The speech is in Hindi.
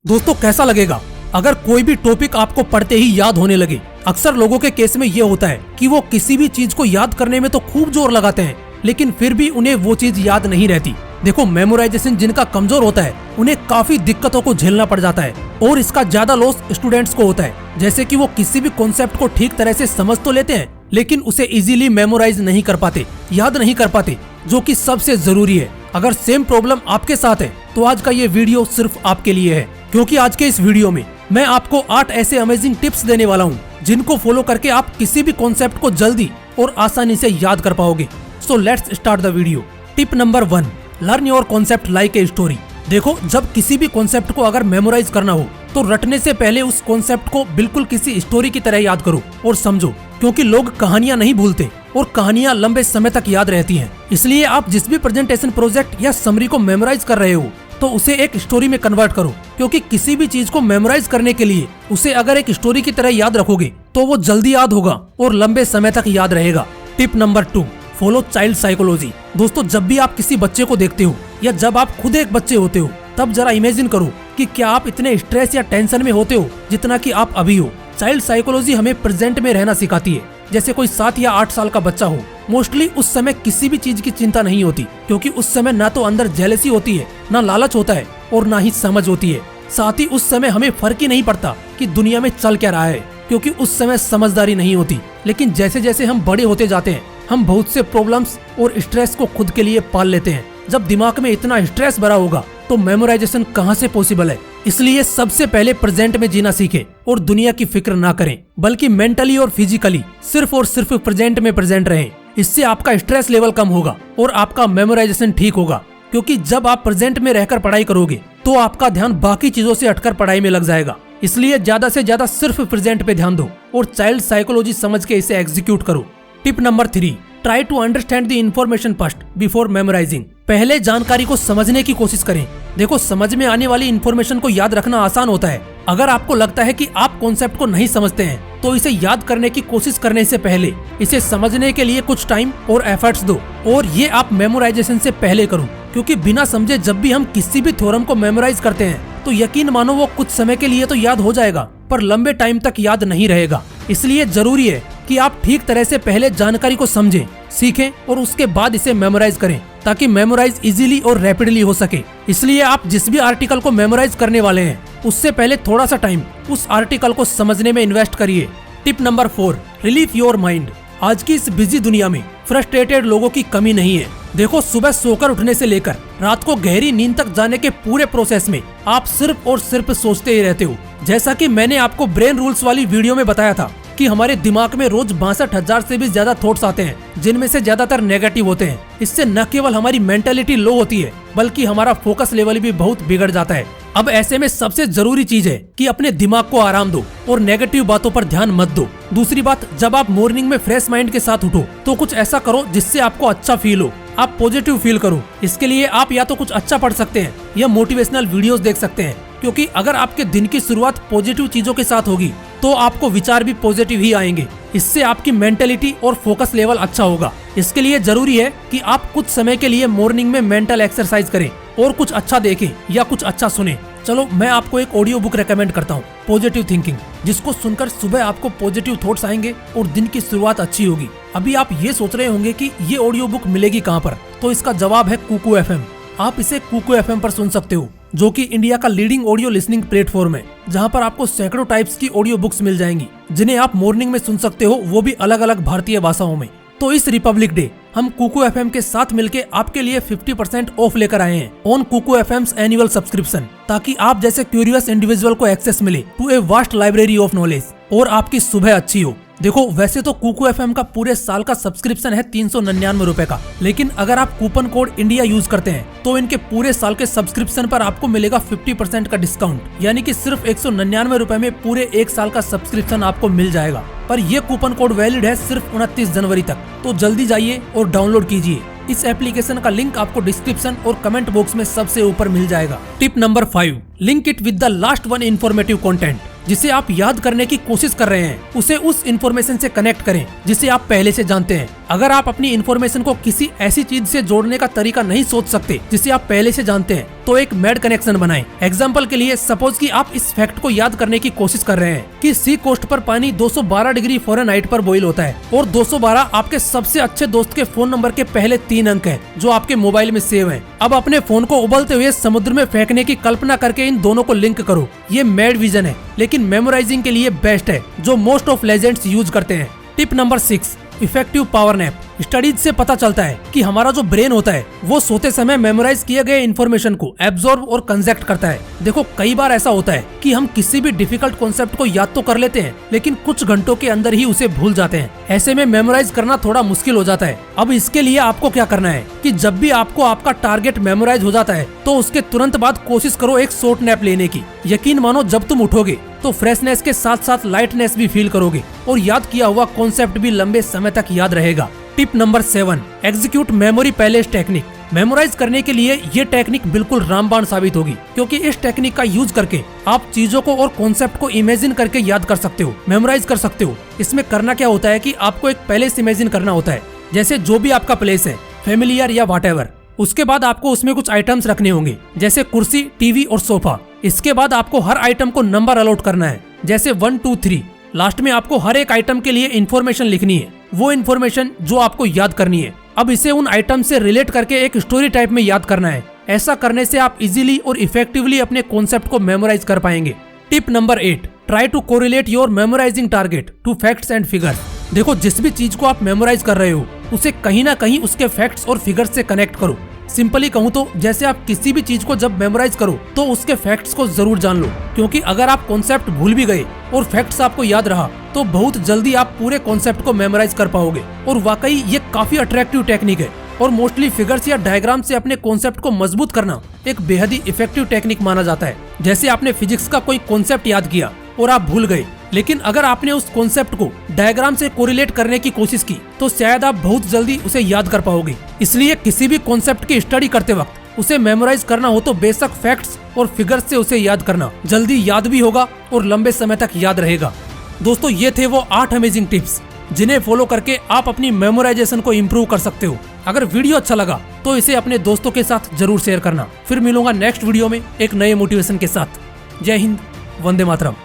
दोस्तों कैसा लगेगा अगर कोई भी टॉपिक आपको पढ़ते ही याद होने लगे। अक्सर लोगों के केस में ये होता है कि वो किसी भी चीज को याद करने में तो खूब जोर लगाते हैं, लेकिन फिर भी उन्हें वो चीज याद नहीं रहती। देखो, मेमोराइजेशन जिनका कमजोर होता है उन्हें काफी दिक्कतों को झेलना पड़ जाता है और इसका ज्यादा लॉस स्टूडेंट्स को होता है। जैसे कि वो किसी भी कॉन्सेप्ट को ठीक तरह से समझ तो लेते हैं, लेकिन उसे इजीली मेमोराइज नहीं कर पाते, याद नहीं कर पाते, जो कि सबसे जरूरी है। अगर सेम प्रॉब्लम आपके साथ है तो आज का ये वीडियो सिर्फ आपके लिए है, क्योंकि आज के इस वीडियो में मैं आपको 8 ऐसे अमेजिंग टिप्स देने वाला हूँ जिनको फॉलो करके आप किसी भी कॉन्सेप्ट को जल्दी और आसानी से याद कर पाओगे। So let's start the video. Tip number 1, learn your concept like a story. देखो, जब किसी भी कॉन्सेप्ट को अगर मेमोराइज करना हो तो रटने से पहले उस कॉन्सेप्ट को बिल्कुल किसी स्टोरी की तरह याद करो और समझो, क्योंकि लोग कहानियां नहीं भूलते और कहानियां लंबे समय तक याद रहती हैं। इसलिए आप जिस भी प्रेजेंटेशन, प्रोजेक्ट या समरी को मेमोराइज कर रहे हो तो उसे एक स्टोरी में कन्वर्ट करो, क्योंकि किसी भी चीज को मेमोराइज करने के लिए उसे अगर एक स्टोरी की तरह याद रखोगे तो वो जल्दी याद होगा और लंबे समय तक याद रहेगा। Tip number 2, follow child psychology. दोस्तों, जब भी आप किसी बच्चे को देखते हो या जब आप खुद एक बच्चे होते हो, तब जरा इमेजिन करो कि क्या आप इतने स्ट्रेस या टेंशन में होते हो जितना कि आप अभी हो। चाइल्ड साइकोलॉजी हमें प्रेजेंट में रहना सिखाती है। जैसे कोई 7 या 8 साल का बच्चा हो, मोस्टली उस समय किसी भी चीज की चिंता नहीं होती, क्योंकि उस समय ना तो अंदर जेलसी होती है, ना लालच होता है और ना ही समझ होती है। साथ ही उस समय हमें फर्क ही नहीं पड़ता कि दुनिया में चल क्या रहा है, क्योंकि उस समय समझदारी नहीं होती। लेकिन जैसे जैसे हम बड़े होते जाते हैं, हम बहुत से प्रॉब्लम्स और स्ट्रेस को खुद के लिए पाल लेते हैं। जब दिमाग में इतना स्ट्रेस भरा होगा तो मेमोराइजेशन कहाँ से पॉसिबल है। इसलिए सबसे पहले प्रेजेंट में जीना सीखें और दुनिया की फिक्र ना करें, बल्कि मेंटली और फिजिकली सिर्फ और सिर्फ प्रेजेंट में प्रेजेंट रहें। इससे आपका स्ट्रेस लेवल कम होगा और आपका मेमोराइजेशन ठीक होगा, क्योंकि जब आप प्रेजेंट में रहकर पढ़ाई करोगे तो आपका ध्यान बाकी चीजों से हटकर पढ़ाई में लग जाएगा। इसलिए ज्यादा से ज्यादा सिर्फ प्रेजेंट पे ध्यान दो और चाइल्ड साइकोलॉजी समझ के इसे एग्जीक्यूट करो। Tip number 3, try to understand the information first before memorising. पहले जानकारी को समझने की कोशिश करें। देखो, समझ में आने वाली इन्फॉर्मेशन को याद रखना आसान होता है। अगर आपको लगता है कि आप कॉन्सेप्ट को नहीं समझते हैं तो इसे याद करने की कोशिश करने से पहले इसे समझने के लिए कुछ टाइम और एफर्ट्स दो, और ये आप मेमोराइजेशन से पहले करो, क्योंकि बिना समझे जब भी हम किसी भी थ्योरम को मेमोराइज करते हैं तो यकीन मानो वो कुछ समय के लिए तो याद हो जाएगा, पर लंबे टाइम तक याद नहीं रहेगा। इसलिए जरूरी है कि आप ठीक तरह से पहले जानकारी को समझें, सीखें और उसके बाद इसे मेमोराइज करें, ताकि मेमोराइज इजीली और रैपिडली हो सके। इसलिए आप जिस भी आर्टिकल को मेमोराइज करने वाले हैं उससे पहले थोड़ा सा टाइम उस आर्टिकल को समझने में इन्वेस्ट करिए। Tip number 4, relief your mind. आज की इस बिजी दुनिया में फ्रस्ट्रेटेड लोगों की कमी नहीं है। देखो, सुबह सोकर उठने से लेकर रात को गहरी नींद तक जाने के पूरे प्रोसेस में आप सिर्फ और सिर्फ सोचते ही रहते हो। जैसा कि मैंने आपको ब्रेन रूल्स वाली वीडियो में बताया था कि हमारे दिमाग में रोज 62,000 से भी ज्यादा थॉट्स आते हैं, जिनमें से ज्यादातर नेगेटिव होते हैं। इससे न केवल हमारी मेंटेलिटी लो होती है, बल्कि हमारा फोकस लेवल भी बहुत बिगड़ जाता है। अब ऐसे में सबसे जरूरी चीज है कि अपने दिमाग को आराम दो और नेगेटिव बातों पर ध्यान मत दो। दूसरी बात, जब आप मॉर्निंग में फ्रेश माइंड के साथ उठो तो कुछ ऐसा करो जिससे आपको अच्छा फील हो, आप पॉजिटिव फील करो। इसके लिए आप या तो कुछ अच्छा पढ़ सकते हैं या मोटिवेशनल वीडियोस देख सकते हैं, क्योंकि अगर आपके दिन की शुरुआत पॉजिटिव चीजों के साथ होगी तो आपको विचार भी पॉजिटिव ही आएंगे। इससे आपकी मेंटेलिटी और फोकस लेवल अच्छा होगा। इसके लिए जरूरी है कि आप कुछ समय के लिए मॉर्निंग में मेंटल एक्सरसाइज करें और कुछ अच्छा देखें या कुछ अच्छा सुने। चलो, मैं आपको एक ऑडियो बुक रेकमेंड करता हूँ, पॉजिटिव थिंकिंग, जिसको सुनकर सुबह आपको पॉजिटिव थॉट्स आएंगे और दिन की शुरुआत अच्छी होगी। अभी आप ये सोच रहे होंगे कि ये ऑडियो बुक मिलेगी कहाँ पर, तो इसका जवाब है कुकू FM। आप इसे कुकू FM पर सुन सकते हो, जो कि इंडिया का लीडिंग ऑडियो लिसनिंग प्लेटफॉर्म है, जहां पर आपको सैकड़ों टाइप्स की ऑडियो बुक्स मिल जाएंगी, जिन्हें आप मॉर्निंग में सुन सकते हो, वो भी अलग अलग भारतीय भाषाओं में। तो इस रिपब्लिक डे हम कुकू FM के साथ मिलके आपके लिए 50% ऑफ लेकर आए हैं on Kuku FM's annual subscription, ताकि आप जैसे क्यूरियस इंडिविजुअल को एक्सेस मिले to a vast library of knowledge और आपकी सुबह अच्छी हो। देखो, वैसे तो कुकू FM का पूरे साल का सब्सक्रिप्शन है 399 रुपए का, लेकिन अगर आप कूपन कोड इंडिया यूज करते हैं तो इनके पूरे साल के सब्सक्रिप्शन पर आपको मिलेगा 50% का डिस्काउंट, यानी कि सिर्फ 199 रुपए में पूरे 1 साल का सब्सक्रिप्शन आपको मिल जाएगा। पर यह कूपन कोड वैलिड है सिर्फ 29 जनवरी तक, तो जल्दी जाइए और डाउनलोड कीजिए। इस एप्लीकेशन का लिंक आपको डिस्क्रिप्शन और कमेंट बॉक्स में सबसे ऊपर मिल जाएगा। Tip number 5, link it with the last one informative content. जिसे आप याद करने की कोशिश कर रहे हैं उसे उस इन्फॉर्मेशन से कनेक्ट करें जिसे आप पहले से जानते हैं। अगर आप अपनी इन्फॉर्मेशन को किसी ऐसी चीज से जोड़ने का तरीका नहीं सोच सकते जिसे आप पहले से जानते हैं, तो एक मैड कनेक्शन बनाएं। एग्जाम्पल के लिए सपोज कि आप इस फैक्ट को याद करने की कोशिश कर रहे हैं कि सी कोस्ट पर पानी 212 डिग्री फ़ारेनहाइट पर बॉईल होता है और 212 आपके सबसे अच्छे दोस्त के फोन नंबर के पहले 3 अंक हैं जो आपके मोबाइल में सेव हैं। अब अपने फोन को उबलते हुए समुद्र में फेंकने की कल्पना करके इन दोनों को लिंक करो। ये मैड विजन है, लेकिन मेमोराइजिंग के लिए बेस्ट है, जो मोस्ट ऑफ लेजेंड्स यूज करते हैं। Tip number 6, effective power nap. Studies से पता चलता है कि हमारा जो ब्रेन होता है वो सोते समय मेमोराइज किए गए इन्फॉर्मेशन को एब्जॉर्ब और कंजेक्ट करता है। देखो, कई बार ऐसा होता है कि हम किसी भी डिफिकल्ट कॉन्सेप्ट को याद तो कर लेते हैं, लेकिन कुछ घंटों के अंदर ही उसे भूल जाते हैं। ऐसे में मेमोराइज करना थोड़ा मुश्किल हो जाता है। अब इसके लिए आपको क्या करना है कि जब भी आपको आपका टारगेट मेमोराइज हो जाता है तो उसके तुरंत बाद कोशिश करो एक शॉर्ट नैप लेने की। यकीन मानो, जब तुम उठोगे तो फ्रेशनेस के साथ साथ लाइटनेस भी फील करोगे और याद किया हुआ कॉन्सेप्ट भी लंबे समय तक याद रहेगा। Tip number 7, execute memory palace technique. Memorise करने के लिए ये टेक्निक बिल्कुल रामबाण साबित होगी, क्योंकि इस टेक्निक का यूज करके आप चीजों को और कॉन्सेप्ट को इमेजिन करके याद कर सकते हो, मेमोराइज कर सकते हो। इसमें करना क्या होता है कि आपको एक पैलेस इमेजिन करना होता है, जैसे जो भी आपका प्लेस है, फैमिलियर या व्हाटएवर। उसके बाद आपको उसमें कुछ आइटम्स रखने होंगे, जैसे कुर्सी, टीवी और सोफा। इसके बाद आपको हर आइटम को नंबर अलॉट करना है, जैसे 1 2 3। लास्ट में आपको हर एक आइटम के लिए इन्फॉर्मेशन लिखनी है, वो इन्फॉर्मेशन जो आपको याद करनी है। अब इसे उन आइटम से रिलेट करके एक स्टोरी टाइप में याद करना है। ऐसा करने से आप इजीली और इफेक्टिवली अपने कॉन्सेप्ट को मेमोराइज कर पाएंगे। Tip number 8, try to correlate your memorising target to facts and figures. देखो, जिस भी चीज को आप मेमोराइज कर रहे हो उसे कहीं ना कहीं उसके फैक्ट्स और फिगर्स से कनेक्ट करो। सिंपली कहूँ तो जैसे आप किसी भी चीज को जब मेमोराइज करो तो उसके फैक्ट्स को जरूर जान लो, क्योंकि अगर आप कॉन्सेप्ट भूल भी गए और फैक्ट्स आपको याद रहा तो बहुत जल्दी आप पूरे कॉन्सेप्ट को मेमोराइज कर पाओगे। और वाकई ये काफी अट्रैक्टिव टेक्निक है और मोस्टली फिगर्स या डायग्राम से अपने कॉन्सेप्ट को मजबूत करना एक बेहद ही इफेक्टिव टेक्निक माना जाता है। जैसे आपने फिजिक्स का कोई कॉन्सेप्ट याद किया और आप भूल गए, लेकिन अगर आपने उस कॉन्सेप्ट को डायग्राम से कोरिलेट करने की कोशिश की तो शायद आप बहुत जल्दी उसे याद कर पाओगे। इसलिए किसी भी कॉन्सेप्ट की स्टडी करते वक्त उसे मेमोराइज करना हो तो बेशक फैक्ट्स और फिगर्स से उसे याद करना जल्दी याद भी होगा और लंबे समय तक याद रहेगा। दोस्तों, ये थे वो 8 अमेजिंग टिप्स जिन्हें फॉलो करके आप अपनी मेमोराइजेशन को इम्प्रूव कर सकते हो। अगर वीडियो अच्छा लगा तो इसे अपने दोस्तों के साथ जरूर शेयर करना। फिर मिलूंगा नेक्स्ट वीडियो में एक नए मोटिवेशन के साथ। जय हिंद, वंदे मातरम।